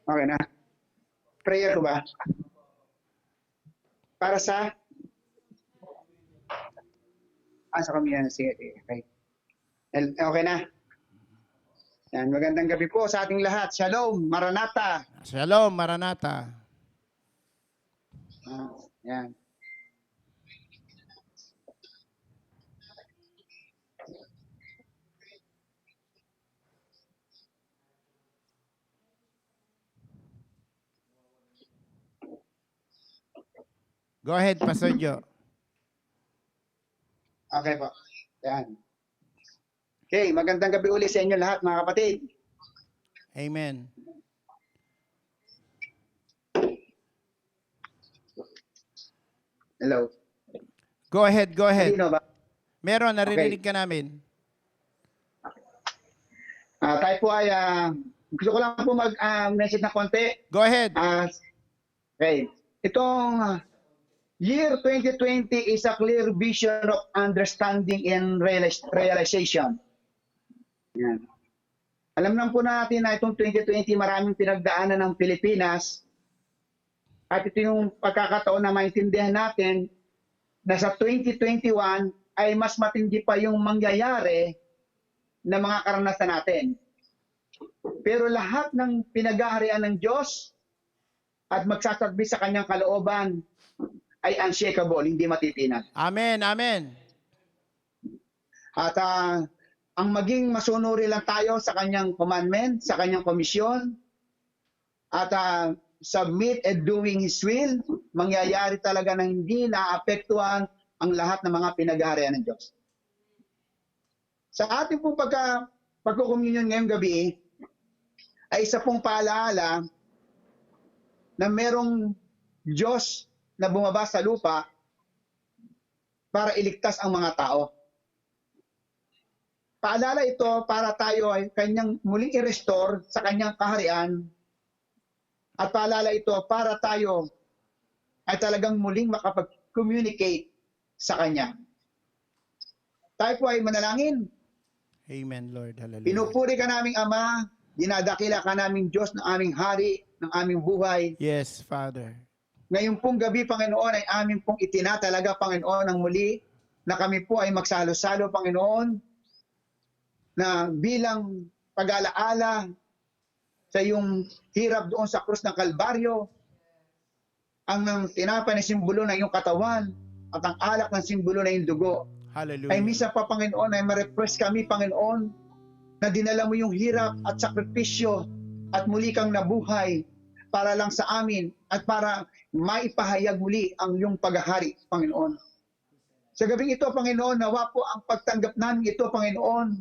Okay na. Prayer ko ba? Para sa? Sa kami yan. Sige. Okay. Okay na. Yan. Magandang gabi po sa ating lahat. Shalom, Maranatha. Shalom, Maranatha. Yan. Go ahead, Pastor Joe. Okay po. Yan. Okay, magandang gabi ulit sa inyo lahat, mga kapatid. Amen. Hello. Go ahead. Marino ba? Meron, naririnig ka namin. Tayo po ay, gusto ko lang po mag-message na konti. Go ahead. Okay. Itong year 2020 is a clear vision of understanding and realization. Yan. Alam naman po natin na itong 2020 maraming pinagdaanan ng Pilipinas at ito yung pagkakataon na maintindihan natin na sa 2021 ay mas matindi pa yung mangyayari na mga karanasan natin. Pero lahat ng pinag-aarian ng Diyos at magsasagbi sa kanyang kalooban ay unshakable, hindi matitinag. Amen, amen. At ang maging masunuri lang tayo sa kanyang commandment, sa kanyang komisyon, at submit and doing His will, mangyayari talaga na hindi naapektuhan ang lahat ng mga pinag-aharian ng Diyos. Sa ating pong pagkukomunyon ngayong gabi, ay isa pong paalaala na merong Diyos na bumaba sa lupa para iligtas ang mga tao. Paalala ito para tayo ay kanyang muling i-restore sa kanyang kaharian. At paalala ito para tayo ay talagang muling makapag-communicate sa kanya. Tayo po ay manalangin. Amen, Lord. Hallelujah. Pinupuri ka naming Ama, dinadakila ka naming Diyos ng aming hari, ng aming buhay. Yes, Father. Ngayon pong gabi, Panginoon, ay amin pong itinatalaga, Panginoon, ng muli na kami po ay magsalo-salo, Panginoon, na bilang pag-alaala sa iyong hirap doon sa krus ng Kalbaryo, ang tinapay na simbolo ng iyong katawan at ang alak ng simbolo na iyong dugo. Hallelujah. Ay misa pa, Panginoon, ay ma-refresh kami, Panginoon, na dinala mo yung hirap at sakripisyo at muli kang nabuhay para lang sa amin at para maipahayag muli ang iyong paghahari, Panginoon. Sa gabing ito, Panginoon, nawa po ang pagtanggap namin ito, Panginoon,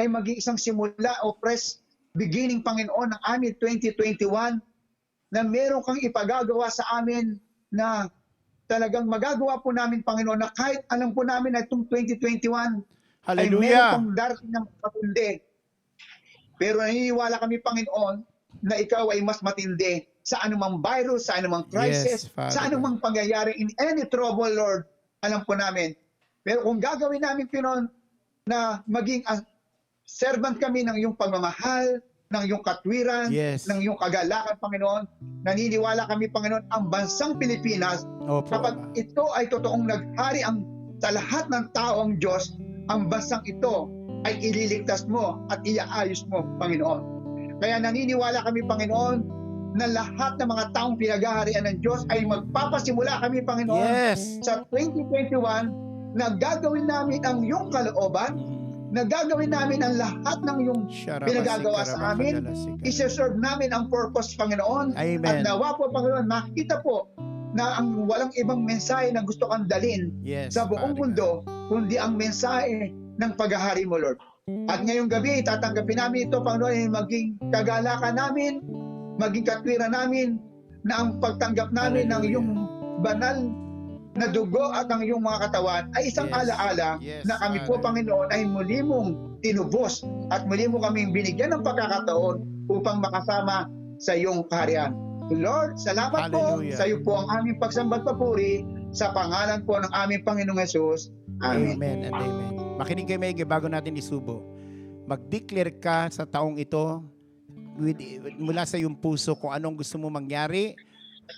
ay maging isang simula o fresh beginning, Panginoon, ng amin 2021 na meron kang ipagagawa sa amin na talagang magagawa po namin, Panginoon, na kahit alam po namin na itong 2021 ay meron Hallelujah. pang darating ng matindi. Pero naniniwala kami, Panginoon, na ikaw ay mas matindi sa anumang virus, sa anumang crisis, Yes, Father. sa anumang pangyayari, in any trouble, Lord, alam po namin. Pero kung gagawin namin, Panginoon, na maging servant kami ng iyong pagmamahal, ng iyong katwiran, Yes. ng iyong kagalakan, Panginoon, naniniwala kami, Panginoon, ang bansang Pilipinas, Opo, kapag Ama. ito ay totoong naghari sa lahat ng tao ang Diyos, ang bansang ito ay ililigtas mo at iaayos mo, Panginoon. Kaya naniniwala kami, Panginoon, na lahat ng mga taong pinag-aharian ng Diyos ay magpapasimula kami, Panginoon, Yes. sa 2021 na gagawin namin ang iyong kalooban, na gagawin namin ang lahat ng iyong pinagagawa sa amin, isa-serve namin ang purpose, Panginoon. Amen. At nawa po, Panginoon, makita po na ang walang ibang mensahe na gusto kang dalhin Yes, sa buong Father mundo, kundi ang mensahe ng paghahari mo, Lord. At ngayong gabi, tatanggapin namin ito, Panginoon, ay maging kagalakan namin, maging katwiran namin, na ang pagtanggap namin ng iyong banal na dugo at ang iyong mga katawan ay isang Yes. alaala Yes, na kami po, Father. Panginoon, ay muli mong tinubos at muli mo kaming binigyan ng pagkakataon upang makasama sa iyong kaharian. Lord, salamat Hallelujah. po. Sa iyo po ang aming pagsambat papuri sa pangalan po ng aming Panginoong Hesus. Amen. Amen and amen. Makinig kayo maigi bago natin isubo. Mag-declare ka sa taong ito mula sa iyong puso kung anong gusto mo mangyari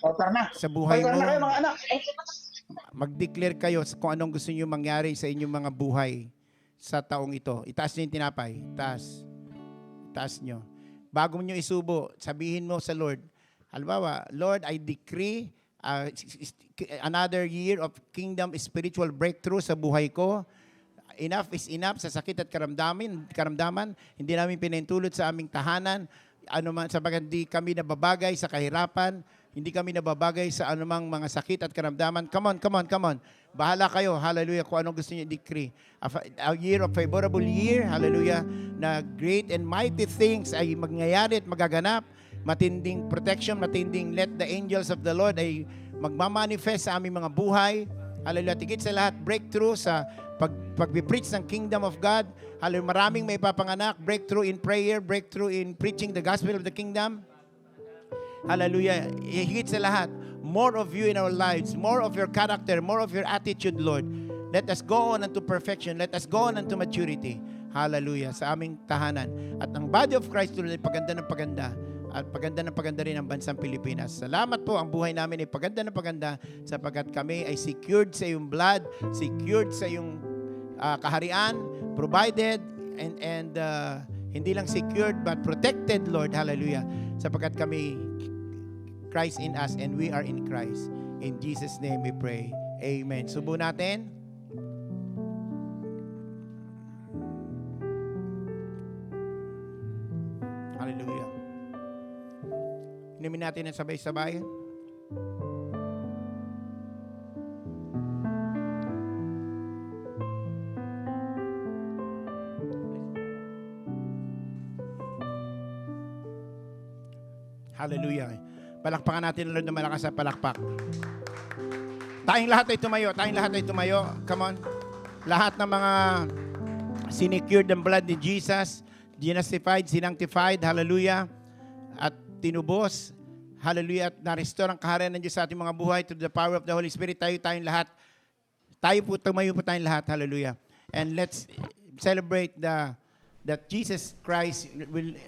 O, tara na. sa buhay Tara mo. na kayo, mga anak. Mag-declare kayo kung anong gusto niyo mangyari sa inyong mga buhay sa taong ito. Itaas niyo yung tinapay. Itaas niyo. Bago niyo isubo, sabihin mo sa Lord, halimbawa, Lord, I decree another year of kingdom spiritual breakthrough sa buhay ko. Enough is enough sa sakit at karamdaman. Hindi namin pinahintulot sa aming tahanan. Sabagat di kami nababagay sa kahirapan. Hindi kami nababagay sa anumang mga sakit at karamdaman. Come on. Bahala kayo. Hallelujah. Kung anong gusto niyo i-decree. A year of favorable year. Hallelujah. Na great and mighty things ay mangyayari at magaganap. Matinding protection, matinding let the angels of the Lord ay magmamanifest sa aming mga buhay. Hallelujah. Tigit sa lahat, breakthrough sa pag-preach ng kingdom of God. Hallelujah. Maraming may papanganak. Breakthrough in prayer, breakthrough in preaching the gospel of the kingdom. Hallelujah. Higit sa lahat, more of you in our lives, more of your character, more of your attitude, Lord. Let us go on unto perfection. Let us go on unto maturity. Hallelujah. Sa aming tahanan. At ang body of Christ, Lord, ay paganda ng paganda. At paganda ng paganda rin ang bansang Pilipinas. Salamat po, ang buhay namin ay paganda ng paganda sapagkat kami ay secured sa iyong blood, secured sa iyong kaharian, provided, and hindi lang secured but protected, Lord. Hallelujah. Sapagkat kami Christ in us and we are in Christ. In Jesus' name we pray. Amen. Subo natin. Hallelujah. Inumin natin ang sabay-sabay. Hallelujah. Palakpakan natin ang Lord na malakas sa palakpak. Tayong lahat ay tumayo. Tayong lahat ay tumayo. Come on. Lahat ng mga sinecured ng blood ni Jesus, justified, sinangtified, hallelujah, at tinubos, hallelujah, at na-restore ang kaharian ng Diyos sa ating mga buhay through the power of the Holy Spirit. Tayong lahat. Tumayo po tayong lahat, hallelujah. And let's celebrate that Jesus Christ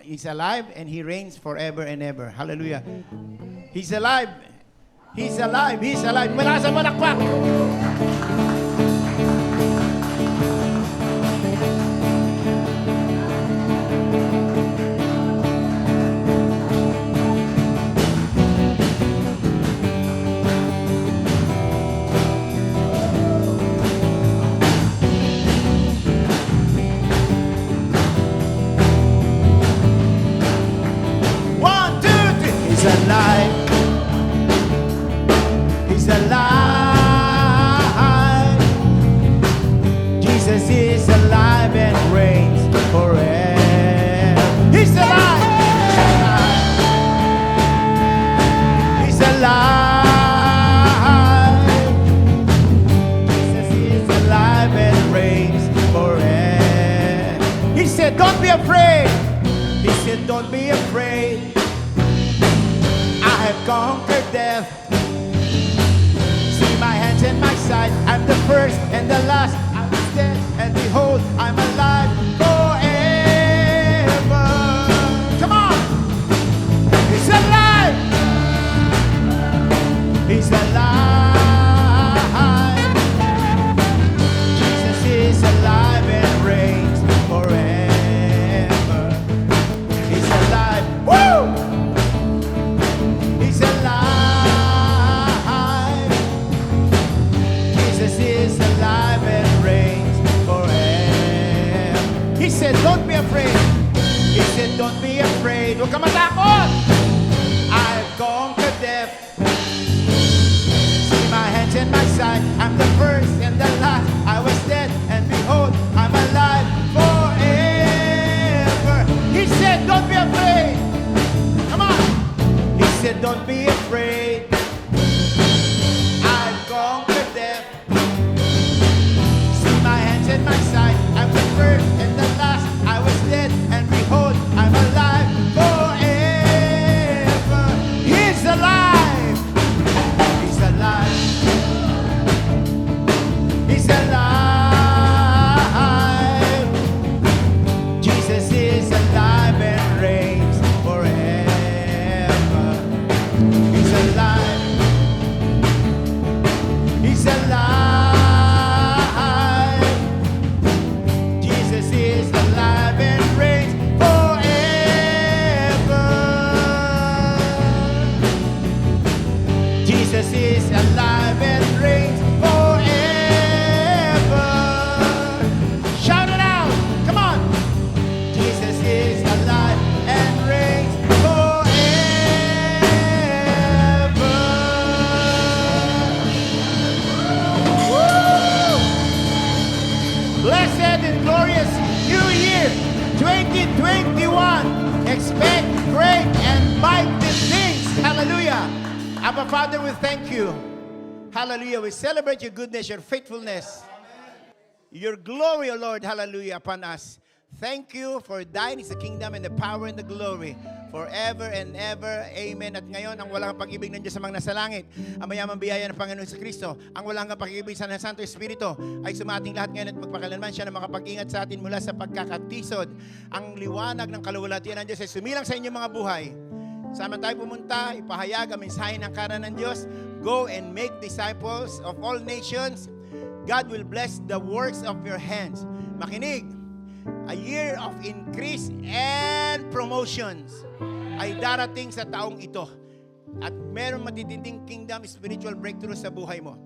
is alive and He reigns forever and ever. Hallelujah. He's alive. He's alive. He's alive. Malakas ang palakpak. Alive. He's alive. Jesus is alive and reigns forever. He's alive. He's alive. Jesus is alive and reigns forever. He said, don't be afraid. He said, don't be afraid. I have conquered death. See my hands and my side. I'm the first and the last. I was dead, and behold, I'm alive forever. Come on! He's alive! He's alive. Jesus is alive and reigns forever. He's alive. Woo! He's alive. Jesus is alive and reigns forever. He said, don't be afraid. He said, don't be afraid. Huwag ka matakot. I've conquered death. See my hands and my side. I'm the first and the last. I was dead, and behold, I'm alive forever. He said, don't be afraid. Come on. He said, don't be afraid. I've conquered death. See my hands and my side. I'm the first and the last. I was dead, and behold, I'm alive forever. He's alive. He's alive. He's alive. Jesus is alive and reigns forever. He's alive. He's alive. Jesus is alive and reigns forever. Jesus is alive and reigns forever. Shout it out. Come on. Jesus is alive and reigns forever. Woo! Blessed and glorious New Year 2021. Expect great and mighty things. Hallelujah. Abba Father, we thank you. Hallelujah. We celebrate your goodness, your faithfulness, your glory, O Lord. Hallelujah upon us. Thank you for thine is the kingdom and the power and the glory forever and ever. Amen. At ngayon, ang walang pag-ibig ng Diyos sa mga nasa langit, ang mayamang biyaya ng Panginoon sa Kristo, ang walang pag-ibig sa Santo Espiritu, ay sumating lahat ngayon at magpakailanman siya na makapag-ingat sa atin mula sa pagkakatisod. Ang liwanag ng kaluwalhatian ng Diyos ay sumilang sa inyong mga buhay. Sama tayo pumunta, ipahayag ang mensahe ng karan ng Diyos. Go and make disciples of all nations. God will bless the works of your hands. Makinig, a year of increase and promotions ay darating sa taong ito. At meron matitinding kingdom spiritual breakthrough sa buhay mo.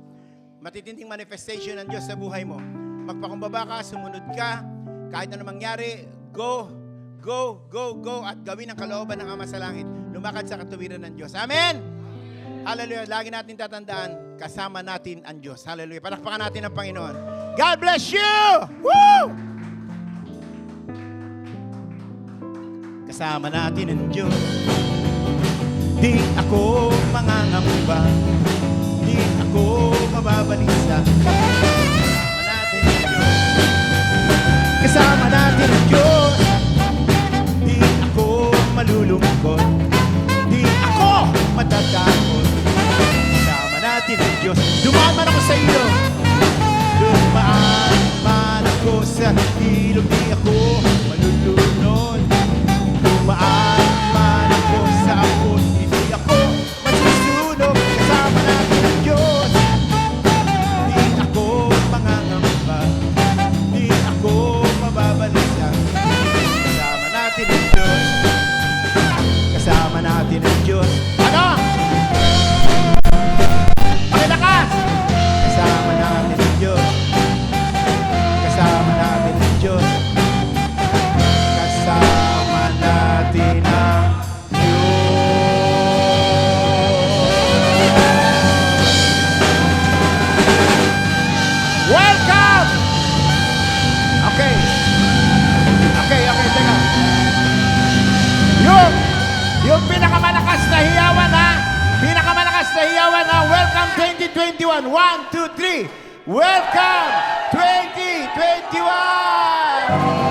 Matitinding manifestation ng Diyos sa buhay mo. Magpakumbaba ka, sumunod ka, kahit ano mangyari, go, go, go, go, at gawin ang kalooban ng Ama sa langit. Lumakad sa katuwiran ng Diyos. Amen! Hallelujah. Lagi natin tatandaan, kasama natin ang Diyos. Hallelujah. Palakpakan natin ang Panginoon. God bless you! Woo! Kasama natin ang Diyos. Di ako mangangamba, di ako mababalisa. Kasama natin ang Diyos. Di ako malulungkot, di ako matatakot. Kasama natin ang Diyos. Dumaan man ako sa ilog, dumaan man ako sa ilog, di ako malulunod. Dumaan man ako sa apos, hindi ako masusunog. Kasama natin ang Diyos. Di ako mangangamba, di ako mababalisa. Kasama natin ang Diyos. Kasama natin ang Diyos. Ano? Pakilakas! Kasama natin ang Diyos. Kasama natin ang Diyos. Kasama natin ang Welcome! Okay. Okay, teka. Yung pinakamalakas na hiyawan ha. Pinakamalakas na hiyawan ha. Welcome 2021. 1, 2, 3. Welcome 2021!